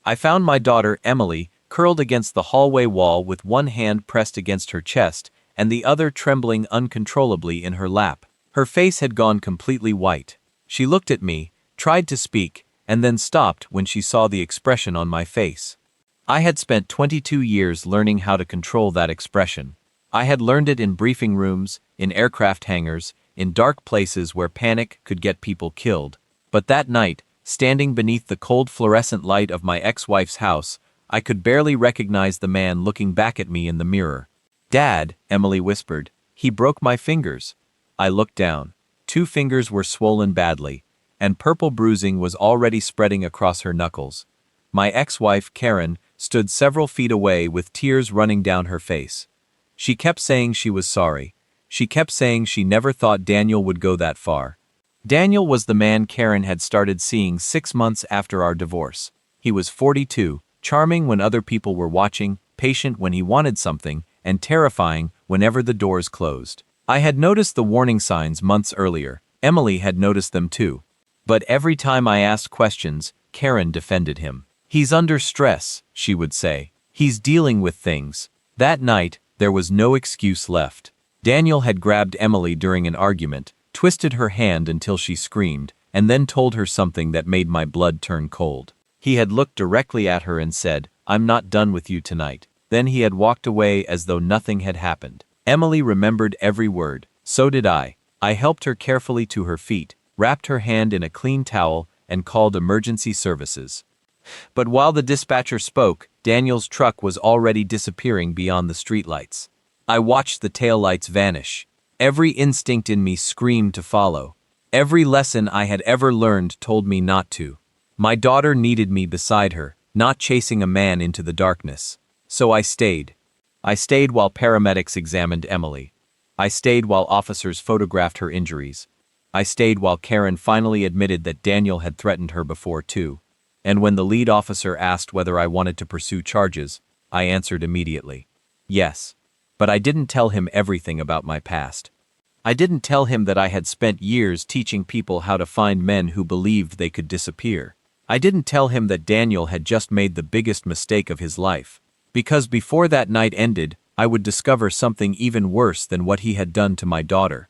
I found my daughter, Emily, curled against the hallway wall with one hand pressed against her chest and the other trembling uncontrollably in her lap. Her face had gone completely white. She looked at me, tried to speak, and then stopped when she saw the expression on my face. I had spent 22 years learning how to control that expression. I had learned it in briefing rooms, in aircraft hangars, in dark places where panic could get people killed. But that night, standing beneath the cold fluorescent light of my ex-wife's house, I could barely recognize the man looking back at me in the mirror. "Dad," Emily whispered. "He broke my fingers." I looked down. 2 fingers were swollen badly, and purple bruising was already spreading across her knuckles. My ex-wife, Karen, stood several feet away with tears running down her face. She kept saying she was sorry. She kept saying she never thought Daniel would go that far. Daniel was the man Karen had started seeing 6 months after our divorce. He was 42, charming when other people were watching, patient when he wanted something, and terrifying whenever the doors closed. I had noticed the warning signs months earlier. Emily had noticed them too. But every time I asked questions, Karen defended him. "He's under stress," she would say. "He's dealing with things." That night, there was no excuse left. Daniel had grabbed Emily during an argument, twisted her hand until she screamed, and then told her something that made my blood turn cold. He had looked directly at her and said, "I'm not done with you tonight." Then he had walked away as though nothing had happened. Emily remembered every word. So did I. I helped her carefully to her feet, wrapped her hand in a clean towel, and called emergency services. But while the dispatcher spoke, Daniel's truck was already disappearing beyond the streetlights. I watched the taillights vanish. Every instinct in me screamed to follow. Every lesson I had ever learned told me not to. My daughter needed me beside her, not chasing a man into the darkness. So I stayed. I stayed while paramedics examined Emily. I stayed while officers photographed her injuries. I stayed while Karen finally admitted that Daniel had threatened her before too. And when the lead officer asked whether I wanted to pursue charges, I answered immediately. Yes. But I didn't tell him everything about my past. I didn't tell him that I had spent years teaching people how to find men who believed they could disappear. I didn't tell him that Daniel had just made the biggest mistake of his life. Because before that night ended, I would discover something even worse than what he had done to my daughter.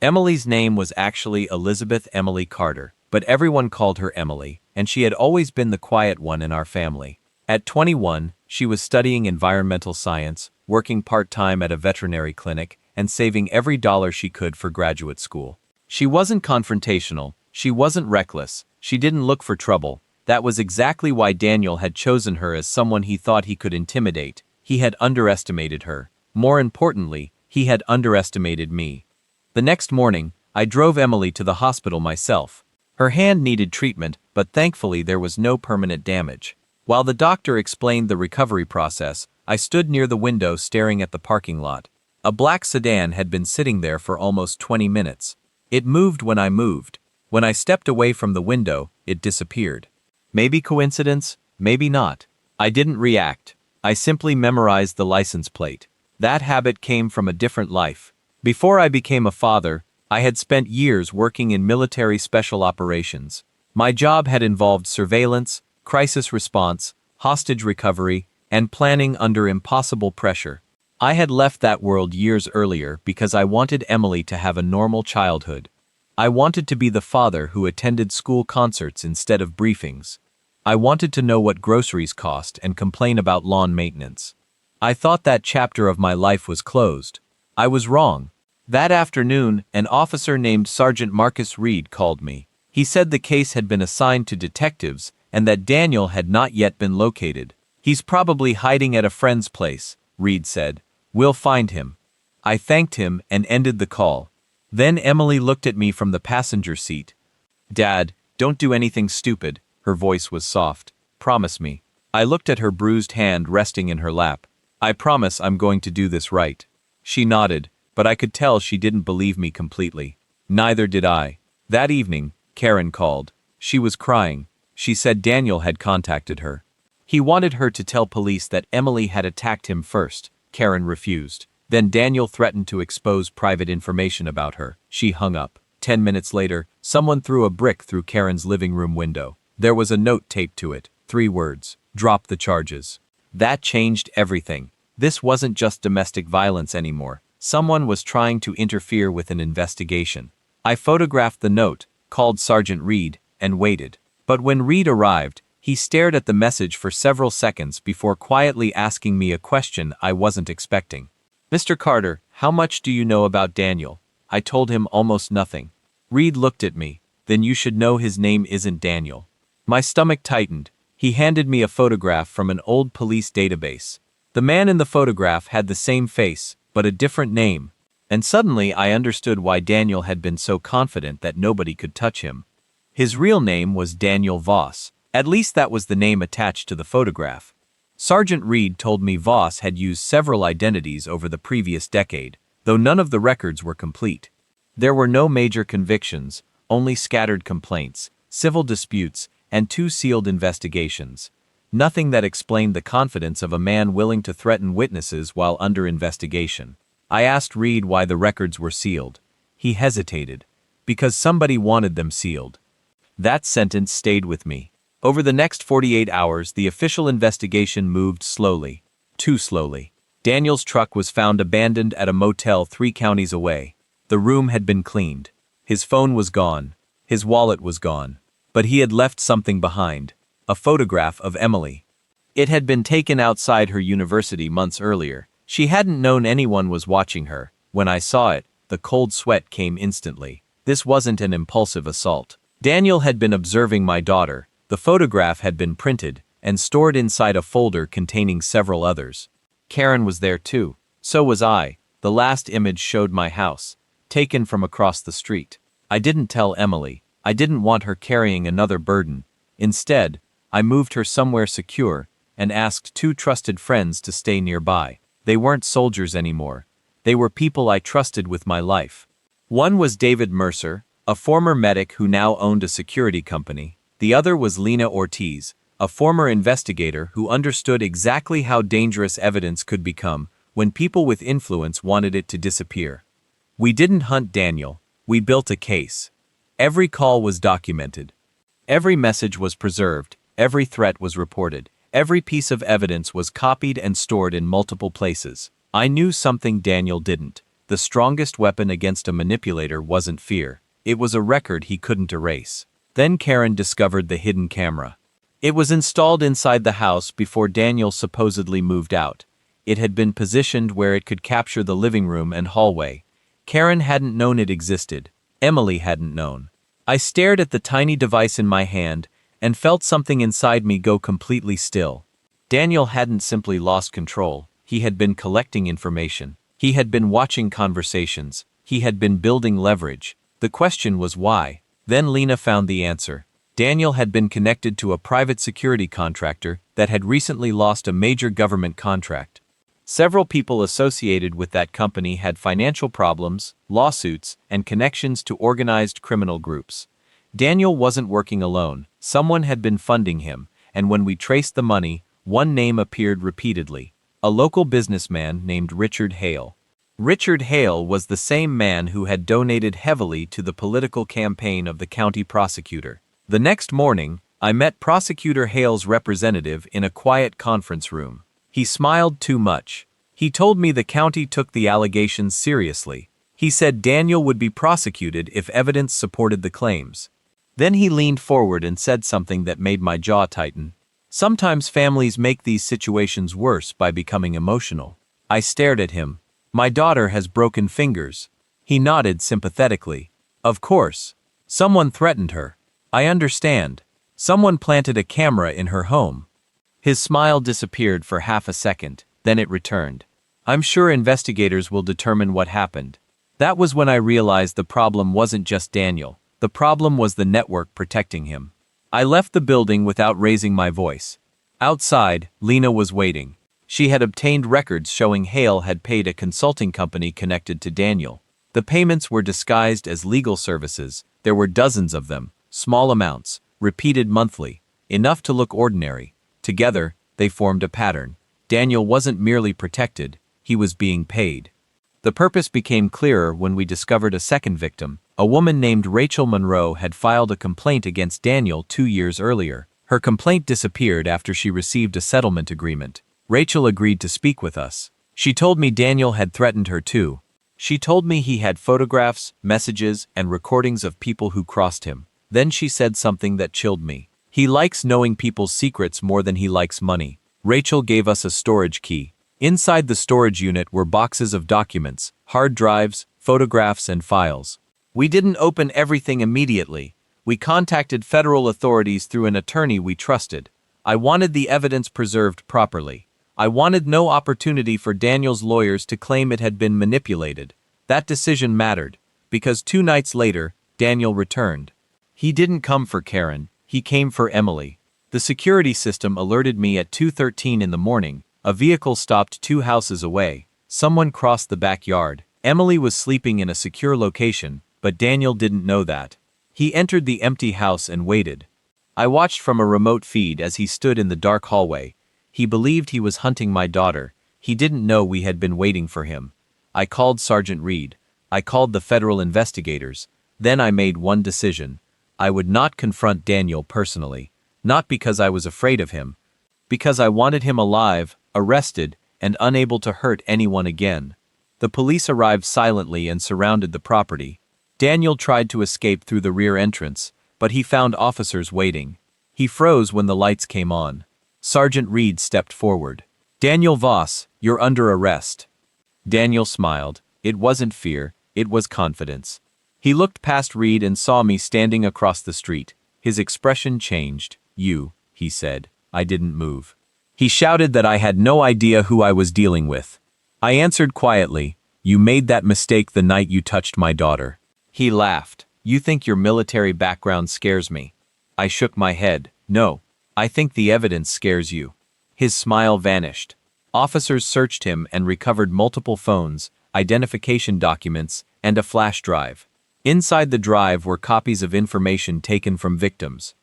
Emily's name was actually Elizabeth Emily Carter, but everyone called her Emily, and she had always been the quiet one in our family. At 21, she was studying environmental science, working part-time at a veterinary clinic, and saving every dollar she could for graduate school. She wasn't confrontational, she wasn't reckless, she didn't look for trouble. That was exactly why Daniel had chosen her as someone he thought he could intimidate. He had underestimated her. More importantly, he had underestimated me. The next morning, I drove Emily to the hospital myself. Her hand needed treatment, but thankfully there was no permanent damage. While the doctor explained the recovery process, I stood near the window staring at the parking lot. A black sedan had been sitting there for almost 20 minutes. It moved when I moved. When I stepped away from the window, it disappeared. Maybe coincidence, maybe not. I didn't react. I simply memorized the license plate. That habit came from a different life. Before I became a father, I had spent years working in military special operations. My job had involved surveillance, crisis response, hostage recovery, and planning under impossible pressure. I had left that world years earlier because I wanted Emily to have a normal childhood. I wanted to be the father who attended school concerts instead of briefings. I wanted to know what groceries cost and complain about lawn maintenance. I thought that chapter of my life was closed. I was wrong. That afternoon, an officer named Sergeant Marcus Reed called me. He said the case had been assigned to detectives and that Daniel had not yet been located. "He's probably hiding at a friend's place," Reed said. "We'll find him." I thanked him and ended the call. Then Emily looked at me from the passenger seat. "Dad, don't do anything stupid." Her voice was soft. "Promise me." I looked at her bruised hand resting in her lap. "I promise I'm going to do this right." She nodded, but I could tell she didn't believe me completely. Neither did I. That evening, Karen called. She was crying. She said Daniel had contacted her. He wanted her to tell police that Emily had attacked him first. Karen refused. Then Daniel threatened to expose private information about her. She hung up. 10 minutes later, someone threw a brick through Karen's living room window. There was a note taped to it. 3 words. Drop the charges. That changed everything. This wasn't just domestic violence anymore. Someone was trying to interfere with an investigation. I photographed the note, called Sergeant Reed, and waited. But when Reed arrived, he stared at the message for several seconds before quietly asking me a question I wasn't expecting. "Mr. Carter, how much do you know about Daniel?" I told him almost nothing. Reed looked at me. "Then you should know his name isn't Daniel." My stomach tightened. He handed me a photograph from an old police database. The man in the photograph had the same face, but a different name. And suddenly I understood why Daniel had been so confident that nobody could touch him. His real name was Daniel Voss. At least that was the name attached to the photograph. Sergeant Reed told me Voss had used several identities over the previous decade, though none of the records were complete. There were no major convictions, only scattered complaints, civil disputes, and 2 sealed investigations. Nothing that explained the confidence of a man willing to threaten witnesses while under investigation. I asked Reed why the records were sealed. He hesitated. Because somebody wanted them sealed. That sentence stayed with me. Over the next 48 hours, the official investigation moved slowly. Too slowly. Daniel's truck was found abandoned at a motel 3 counties away. The room had been cleaned. His phone was gone. His wallet was gone. But he had left something behind. A photograph of Emily. It had been taken outside her university months earlier. She hadn't known anyone was watching her. When I saw it, the cold sweat came instantly. This wasn't an impulsive assault. Daniel had been observing my daughter. The photograph had been printed and stored inside a folder containing several others. Karen was there too. So was I. The last image showed my house, taken from across the street. I didn't tell Emily. I didn't want her carrying another burden. Instead, I moved her somewhere secure and asked 2 trusted friends to stay nearby. They weren't soldiers anymore. They were people I trusted with my life. One was David Mercer, a former medic who now owned a security company. The other was Lena Ortiz, a former investigator who understood exactly how dangerous evidence could become when people with influence wanted it to disappear. We didn't hunt Daniel. We built a case. Every call was documented. Every message was preserved. Every threat was reported. Every piece of evidence was copied and stored in multiple places. I knew something Daniel didn't. The strongest weapon against a manipulator wasn't fear. It was a record he couldn't erase. Then Karen discovered the hidden camera. It was installed inside the house before Daniel supposedly moved out. It had been positioned where it could capture the living room and hallway. Karen hadn't known it existed. Emily hadn't known. I stared at the tiny device in my hand and felt something inside me go completely still. Daniel hadn't simply lost control. He had been collecting information. He had been watching conversations. He had been building leverage. The question was why? Then Lena found the answer. Daniel had been connected to a private security contractor that had recently lost a major government contract. Several people associated with that company had financial problems, lawsuits, and connections to organized criminal groups. Daniel wasn't working alone. Someone had been funding him, and when we traced the money, one name appeared repeatedly. A local businessman named Richard Hale. Richard Hale was the same man who had donated heavily to the political campaign of the county prosecutor. The next morning, I met Prosecutor Hale's representative in a quiet conference room. He smiled too much. He told me the county took the allegations seriously. He said Daniel would be prosecuted if evidence supported the claims. Then he leaned forward and said something that made my jaw tighten. Sometimes families make these situations worse by becoming emotional. I stared at him. My daughter has broken fingers. He nodded sympathetically. Of course. Someone threatened her. I understand. Someone planted a camera in her home. His smile disappeared for half a second, then it returned. I'm sure investigators will determine what happened. That was when I realized the problem wasn't just Daniel. The problem was the network protecting him. I left the building without raising my voice. Outside, Lena was waiting. She had obtained records showing Hale had paid a consulting company connected to Daniel. The payments were disguised as legal services. There were dozens of them, small amounts, repeated monthly, enough to look ordinary. Together, they formed a pattern. Daniel wasn't merely protected, he was being paid. The purpose became clearer when we discovered a second victim. A woman named Rachel Monroe had filed a complaint against Daniel 2 years earlier. Her complaint disappeared after she received a settlement agreement. Rachel agreed to speak with us. She told me Daniel had threatened her too. She told me he had photographs, messages, and recordings of people who crossed him. Then she said something that chilled me. He likes knowing people's secrets more than he likes money. Rachel gave us a storage key. Inside the storage unit were boxes of documents, hard drives, photographs, and files. We didn't open everything immediately. We contacted federal authorities through an attorney we trusted. I wanted the evidence preserved properly. I wanted no opportunity for Daniel's lawyers to claim it had been manipulated. That decision mattered, because 2 nights later, Daniel returned. He didn't come for Karen, he came for Emily. The security system alerted me at 2:13 in the morning. A vehicle stopped 2 houses away. Someone crossed the backyard. Emily was sleeping in a secure location, but Daniel didn't know that. He entered the empty house and waited. I watched from a remote feed as he stood in the dark hallway. He believed he was hunting my daughter. He didn't know we had been waiting for him. I called Sergeant Reed. I called the federal investigators. Then I made one decision. I would not confront Daniel personally. Not because I was afraid of him. Because I wanted him alive, arrested, and unable to hurt anyone again. The police arrived silently and surrounded the property. Daniel tried to escape through the rear entrance, but he found officers waiting. He froze when the lights came on. Sergeant Reed stepped forward. "Daniel Voss, you're under arrest." Daniel smiled. It wasn't fear, it was confidence. He looked past Reed and saw me standing across the street. His expression changed. "You," he said. I didn't move. He shouted that I had no idea who I was dealing with. I answered quietly, "You made that mistake the night you touched my daughter." He laughed. "You think your military background scares me?" I shook my head. "No. I think the evidence scares you." His smile vanished. Officers searched him and recovered multiple phones, identification documents, and a flash drive. Inside the drive were copies of information taken from victims.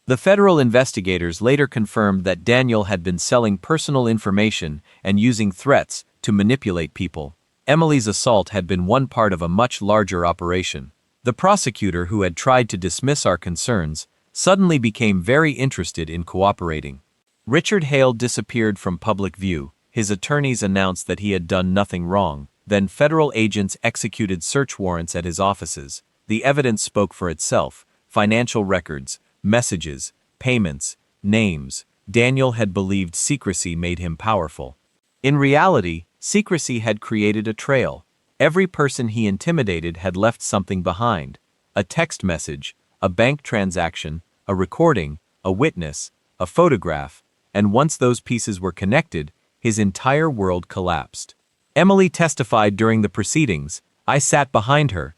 The federal investigators later confirmed that Daniel had been selling personal information and using threats to manipulate people. Emily's assault had been one part of a much larger operation. The prosecutor, who had tried to dismiss our concerns, suddenly became very interested in cooperating. Richard Hale disappeared from public view. His attorneys announced that he had done nothing wrong. Then federal agents executed search warrants at his offices. The evidence spoke for itself. Financial records, messages, payments, names. Daniel had believed secrecy made him powerful. In reality, secrecy had created a trail. Every person he intimidated had left something behind. A text message, a bank transaction, a recording, a witness, a photograph, and once those pieces were connected, his entire world collapsed. Emily testified during the proceedings. I sat behind her.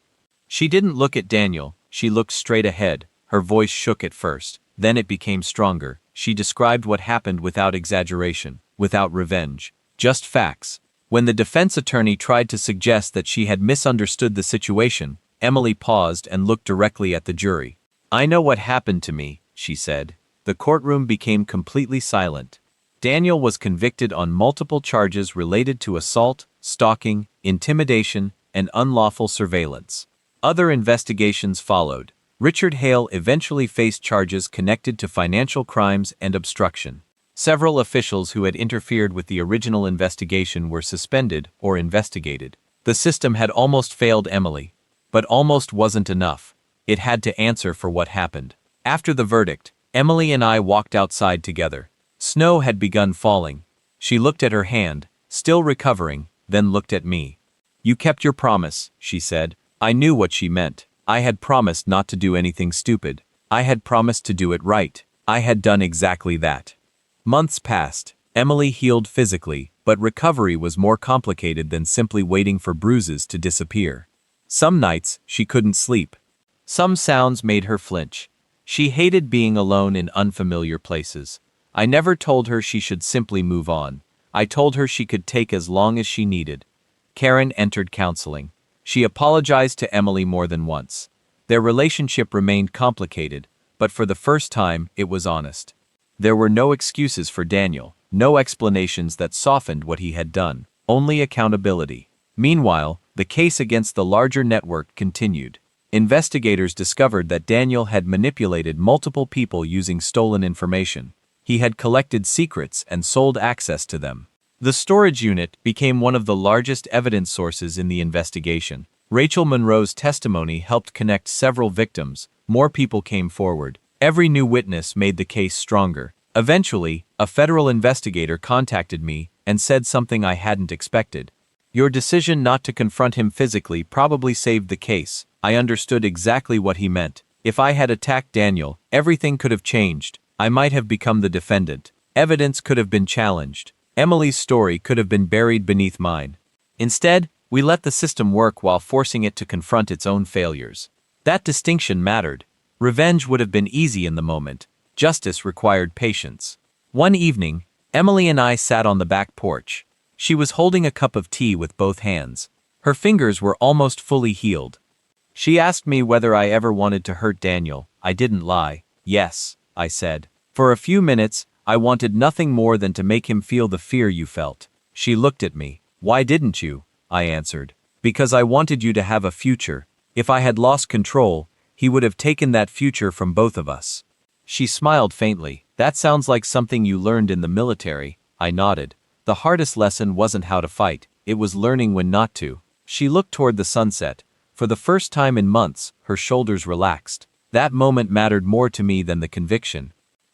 She didn't look at Daniel, she looked straight ahead. Her voice shook at first, then it became stronger. She described what happened without exaggeration, without revenge, just facts. When the defense attorney tried to suggest that she had misunderstood the situation, Emily paused and looked directly at the jury. "I know what happened to me," she said. The courtroom became completely silent. Daniel was convicted on multiple charges related to assault, stalking, intimidation, and unlawful surveillance. Other investigations followed. Richard Hale eventually faced charges connected to financial crimes and obstruction. Several officials who had interfered with the original investigation were suspended or investigated. The system had almost failed Emily. But almost wasn't enough. It had to answer for what happened. After the verdict, Emily and I walked outside together. Snow had begun falling. She looked at her hand, still recovering, then looked at me. "You kept your promise," she said. I knew what she meant. I had promised not to do anything stupid. I had promised to do it right. I had done exactly that. Months passed. Emily healed physically, but recovery was more complicated than simply waiting for bruises to disappear. Some nights, she couldn't sleep. Some sounds made her flinch. She hated being alone in unfamiliar places. I never told her she should simply move on. I told her she could take as long as she needed. Karen entered counseling. She apologized to Emily more than once. Their relationship remained complicated, but for the first time, it was honest. There were no excuses for Daniel, no explanations that softened what he had done, only accountability. Meanwhile, the case against the larger network continued. Investigators discovered that Daniel had manipulated multiple people using stolen information. He had collected secrets and sold access to them. The storage unit became one of the largest evidence sources in the investigation. Rachel Monroe's testimony helped connect several victims. More people came forward. Every new witness made the case stronger. Eventually, a federal investigator contacted me and said something I hadn't expected. "Your decision not to confront him physically probably saved the case." I understood exactly what he meant. If I had attacked Daniel, everything could have changed. I might have become the defendant. Evidence could have been challenged. Emily's story could have been buried beneath mine. Instead, we let the system work while forcing it to confront its own failures. That distinction mattered. Revenge would have been easy in the moment. Justice required patience. One evening, Emily and I sat on the back porch. She was holding a cup of tea with both hands. Her fingers were almost fully healed. She asked me whether I ever wanted to hurt Daniel. I didn't lie. "Yes," I said. "For a few minutes, I wanted nothing more than to make him feel the fear you felt." She looked at me. "Why didn't you?" I answered. "Because I wanted you to have a future. If I had lost control, he would have taken that future from both of us." She smiled faintly. "That sounds like something you learned in the military." I nodded. "The hardest lesson wasn't how to fight, it was learning when not to." She looked toward the sunset. For the first time in months, her shoulders relaxed. That moment mattered more to me than the conviction.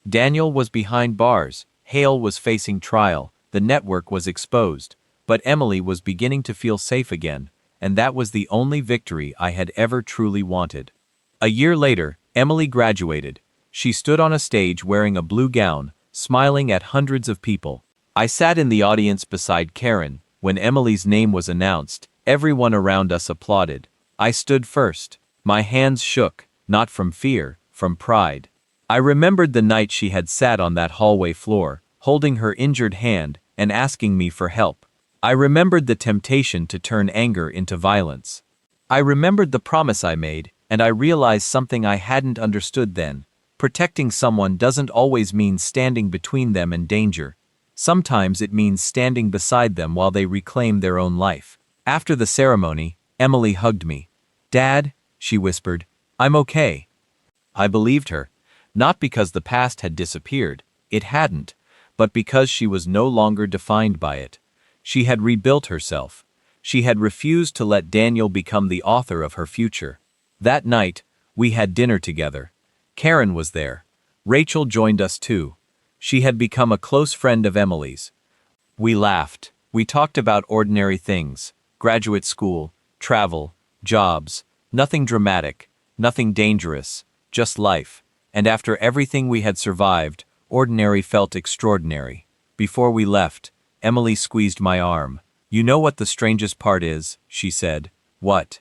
Daniel was behind bars, Hale was facing trial, the network was exposed, but Emily was beginning to feel safe again, and that was the only victory I had ever truly wanted. A year later, Emily graduated. She stood on a stage wearing a blue gown, smiling at hundreds of people. I sat in the audience beside Karen. When Emily's name was announced, everyone around us applauded. I stood first. My hands shook, not from fear, from pride. I remembered the night she had sat on that hallway floor, holding her injured hand and asking me for help. I remembered the temptation to turn anger into violence. I remembered the promise I made, and I realized something I hadn't understood then. Protecting someone doesn't always mean standing between them and danger. Sometimes it means standing beside them while they reclaim their own life. After the ceremony, Emily hugged me. "Dad," she whispered, "I'm okay." I believed her, not because the past had disappeared, it hadn't, but because she was no longer defined by it. She had rebuilt herself. She had refused to let Daniel become the author of her future. That night, we had dinner together. Karen was there. Rachel joined us too. She had become a close friend of Emily's. We laughed. We talked about ordinary things. Graduate school, travel, jobs, nothing dramatic, nothing dangerous, just life. And after everything we had survived, ordinary felt extraordinary. Before we left, Emily squeezed my arm. "You know what the strangest part is?" she said. "What?"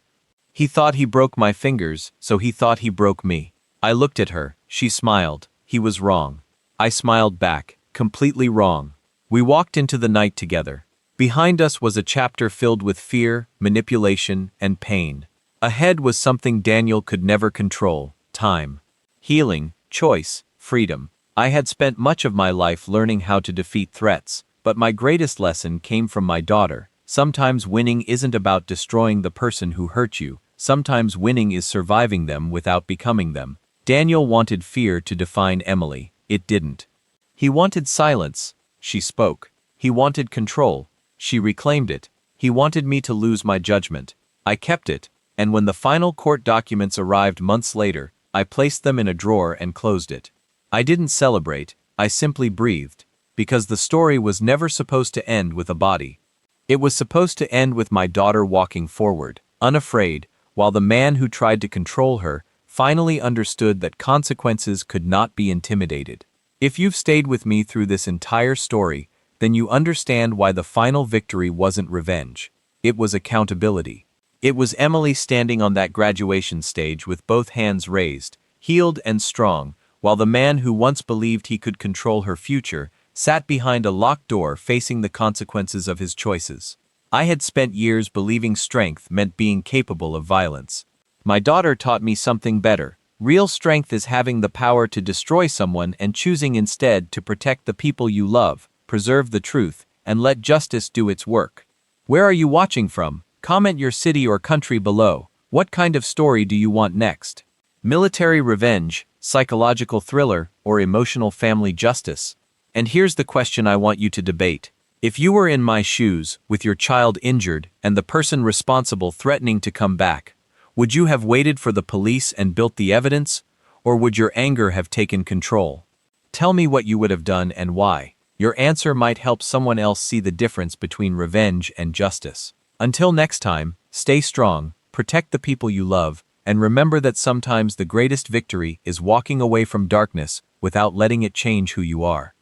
"He thought he broke my fingers, so he thought he broke me." I looked at her. She smiled. He was wrong. I smiled back, completely wrong. We walked into the night together. Behind us was a chapter filled with fear, manipulation, and pain. Ahead was something Daniel could never control: time. Healing, choice, freedom. I had spent much of my life learning how to defeat threats, but my greatest lesson came from my daughter. Sometimes winning isn't about destroying the person who hurt you. Sometimes winning is surviving them without becoming them. Daniel wanted fear to define Emily. It didn't. He wanted silence. She spoke. He wanted control. She reclaimed it. He wanted me to lose my judgment. I kept it, and when the final court documents arrived months later, I placed them in a drawer and closed it. I didn't celebrate, I simply breathed, because the story was never supposed to end with a body. It was supposed to end with my daughter walking forward, unafraid, while the man who tried to control her finally understood that consequences could not be intimidated. If you've stayed with me through this entire story, then you understand why the final victory wasn't revenge. It was accountability. It was Emily standing on that graduation stage with both hands raised, healed and strong, while the man who once believed he could control her future sat behind a locked door facing the consequences of his choices. I had spent years believing strength meant being capable of violence. My daughter taught me something better. Real strength is having the power to destroy someone and choosing instead to protect the people you love, preserve the truth, and let justice do its work. Where are you watching from? Comment your city or country below. What kind of story do you want next? Military revenge, psychological thriller, or emotional family justice? And here's the question I want you to debate. If you were in my shoes, with your child injured and the person responsible threatening to come back, would you have waited for the police and built the evidence, or would your anger have taken control? Tell me what you would have done and why. Your answer might help someone else see the difference between revenge and justice. Until next time, stay strong, protect the people you love, and remember that sometimes the greatest victory is walking away from darkness without letting it change who you are.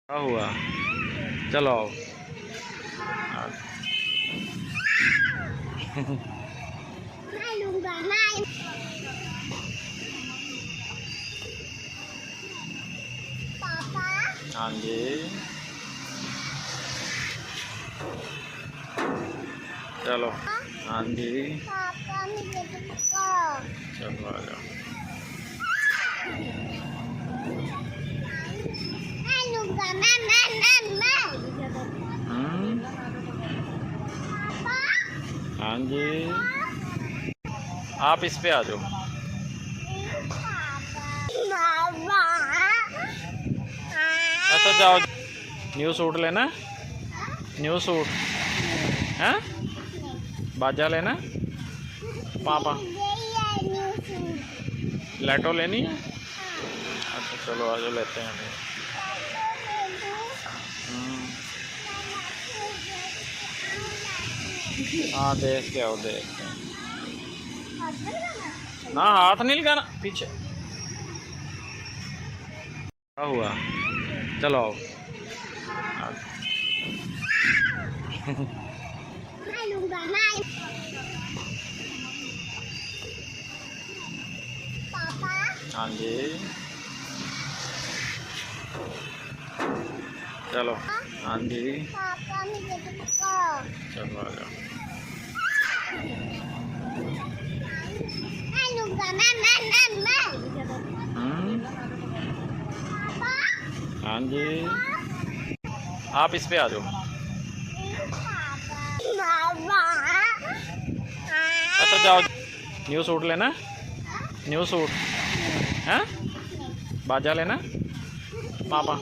क्या हुआ? चलो आओ। हाँ जी, चलो। हाँ जी, चलो आ जाओ। हाँ जी, आप इस पे आ जाओ। अच्छा जाओ, न्यू सूट लेना, न्यू सूट है, बाजा लेना, पापा लेटो लेनी है। अच्छा चलो आ जाओ, लेते हैं अभी। हाँ देख के आओ, देख के ना, हाथ नहीं लगाना पीछे। क्या हुआ? चलो आओ। हाँ जी, चलो। हाँ जी, चलो आ जाओ। हाँ जी, आप इस पे आ जाओ। अच्छा जाओ, न्यू सूट लेना, न्यू सूट है, बाजा लेना, पापा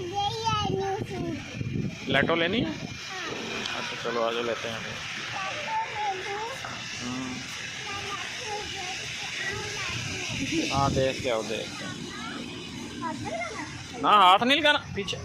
लेटो लेनी है। अच्छा चलो आ जाओ, लेते हैं अभी। हाँ देख के आओ, देख के ना, हाथ नहीं लगाना पीछे।